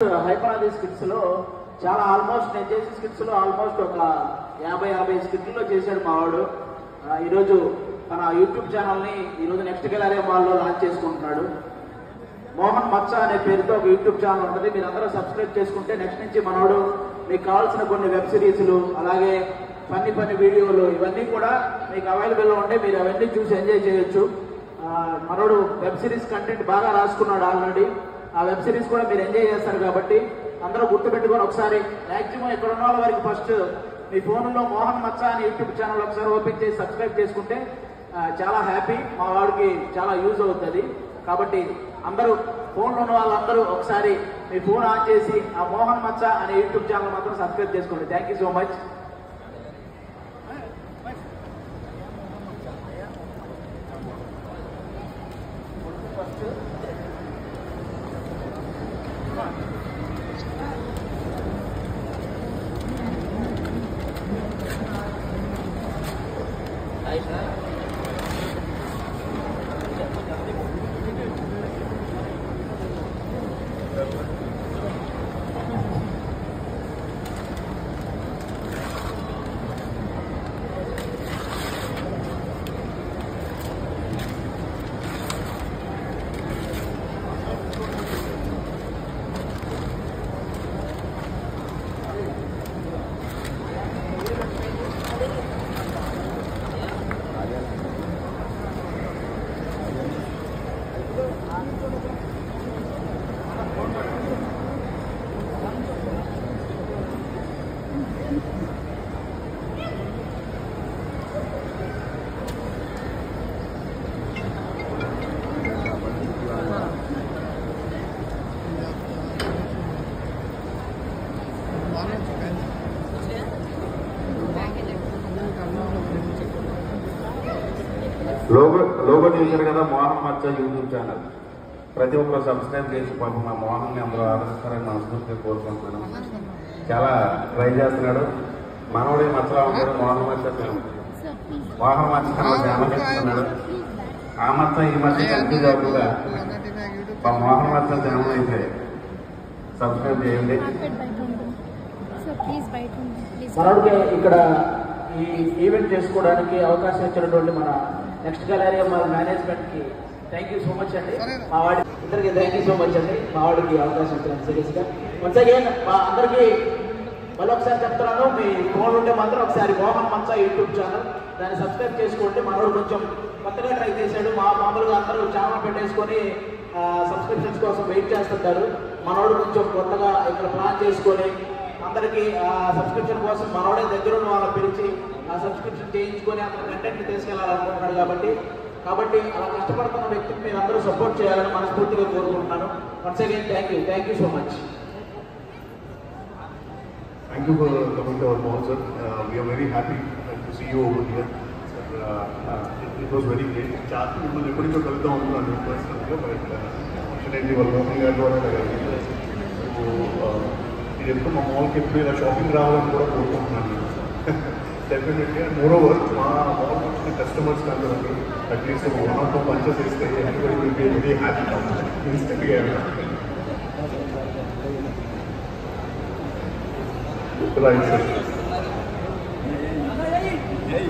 హైపరాది స్కిట్స్లో చాలా ఆల్మోస్ట్ నేను చేసే స్కిట్స్లో ఆల్మోస్ట్ ఒక 50-60 స్కిట్లో చేశాడు మావాడు. ఈరోజు మన యూట్యూబ్ ఛానల్ని ఈరోజు నెక్స్ట్ గెలారే మాల్లో లాంచ్ చేసుకుంటున్నాడు. మోహన్ మచ్చ అనే పేరుతో ఒక యూట్యూబ్ ఛానల్ ఉంటుంది. మీరు అందరూ సబ్స్క్రైబ్ చేసుకుంటే నెక్స్ట్ నుంచి మనోడు మీకు కావాల్సిన కొన్ని వెబ్ సిరీస్లు అలాగే ఫన్నీ వీడియోలు ఇవన్నీ కూడా మీకు అవైలబుల్లో ఉంటే మీరు అవన్నీ చూసి ఎంజాయ్ చేయొచ్చు. మనోడు వెబ్ సిరీస్ కంటెంట్ బాగా రాసుకున్నాడు ఆల్రెడీ. ఆ వెబ్ సిరీస్ కూడా మీరు ఎంజాయ్ చేస్తారు కాబట్టి అందరూ గుర్తుపెట్టుకొని ఒకసారి మ్యాక్సిమం ఇక్కడ ఉన్న వాళ్ళ వరకు ఫస్ట్ మీ ఫోన్లో మోహన్ మచ్చ అని యూట్యూబ్ ఛానల్ ఒకసారి ఓపెన్ చేసి సబ్స్క్రైబ్ చేసుకుంటే చాలా హ్యాపీ, మా వాడికి చాలా యూజ్ అవుతుంది. కాబట్టి అందరూ ఫోన్లో ఉన్న వాళ్ళందరూ ఒకసారి మీ ఫోన్ ఆన్ చేసి ఆ మోహన్ మచ్చ అనే యూట్యూబ్ ఛానల్ మాత్రం సబ్స్క్రైబ్ చేసుకోండి. Thank you so much. Logo చూశారు కదా, మోహన్ మచ్చ యూట్యూబ్ ఛానల్. ప్రతి ఒక్కరు సబ్స్క్రైబ్ చేసి పాపం మా మోహన్ని అందరూ ఆదరిస్తారని మనస్ఫూర్తిగా కోరుకుంటున్నాను. చాలా ట్రై చేస్తున్నాడు. మనోడే మచ్చలా ఉంటాడు. మోహన్ మచ్చ ఛానల్ చేస్తున్నాడు. ఆ మచ్చ ఈ మధ్య కన్ఫ్యూజ్ అవ్వకుండా మా మోహన్ మచ్చ ఛానల్ అయితే సబ్స్క్రైబ్ చేయండి. మనోడికి ఇక్కడ ఈ ఈవెంట్ చేసుకోవడానికి అవకాశం ఇచ్చినటువంటి మన నెక్స్ట్ గెలారీ మన మేనేజ్మెంట్ కి థ్యాంక్ యూ సో మచ్ అండి. మా వాడి ఇద్దరికి థ్యాంక్ యూ సో మచ్ అండి. మా వాడికి అవకాశం ఇచ్చినందుకు సీరియస్ గా వన్స్ అగైన్ మా అందరికీ మళ్ళీ ఒకసారి చెప్తున్నాను, మీ ఫోన్ ఉంటే మాత్రం ఒకసారి మోహన్ మచ్చ యూట్యూబ్ ఛానల్ దాన్ని సబ్స్క్రైబ్ చేసుకోండి. మనోడు కొంచెం కొత్తగా ట్రై చేశాడు. మామూలుగా అందరూ ఛానల్ పెట్టేసుకొని సబ్స్క్రిప్షన్స్ కోసం వెయిట్ చేస్తుంటారు. మనోడు కొంచెం కొత్తగా ఇక్కడ ప్లాన్ చేసుకొని అందరికీ సబ్స్క్రిప్షన్ కోసం మనోడే దగ్గర ఉన్న వాళ్ళని పిలిచి ఆ సబ్స్క్రిప్షన్ చేయించుకొని అతని కంటెంట్ని తీసుకెళ్లాలనుకుంటున్నాడు. కాబట్టి అలా కష్టపడుతున్న వ్యక్తిని మీరు అందరూ సపోర్ట్ చేయాలని మనస్ఫూర్తిగా కోరుకుంటున్నాను. Once again thank you so much. Thank you for coming to our mall, sir. We are very happy to see you over here. It was very great. Chat మిమ్మల్ని ఎప్పటి నుంచో కలుద్దాం అనుకున్నాను పర్సనల్గా, బట్ ఫార్చునేట్లీ వాళ్ళ మోహన్ గారి ద్వారా కలిగింది. సో ఇది ఎప్పుడు మా మాల్కి ఎప్పుడు ఇలా షాపింగ్ రావాలని కూడా కోరుకుంటున్నాను డెఫినెట్లీ. అండ్ మోర్ ఓవర్ మా మాల్ వచ్చిన కస్టమర్స్ కాదు అట్లీస్ట్ 1 or 2 పంచెస్ ఇస్తే everybody will be very happy ఇన్స్టెంట్గా. Right, sir. Hey.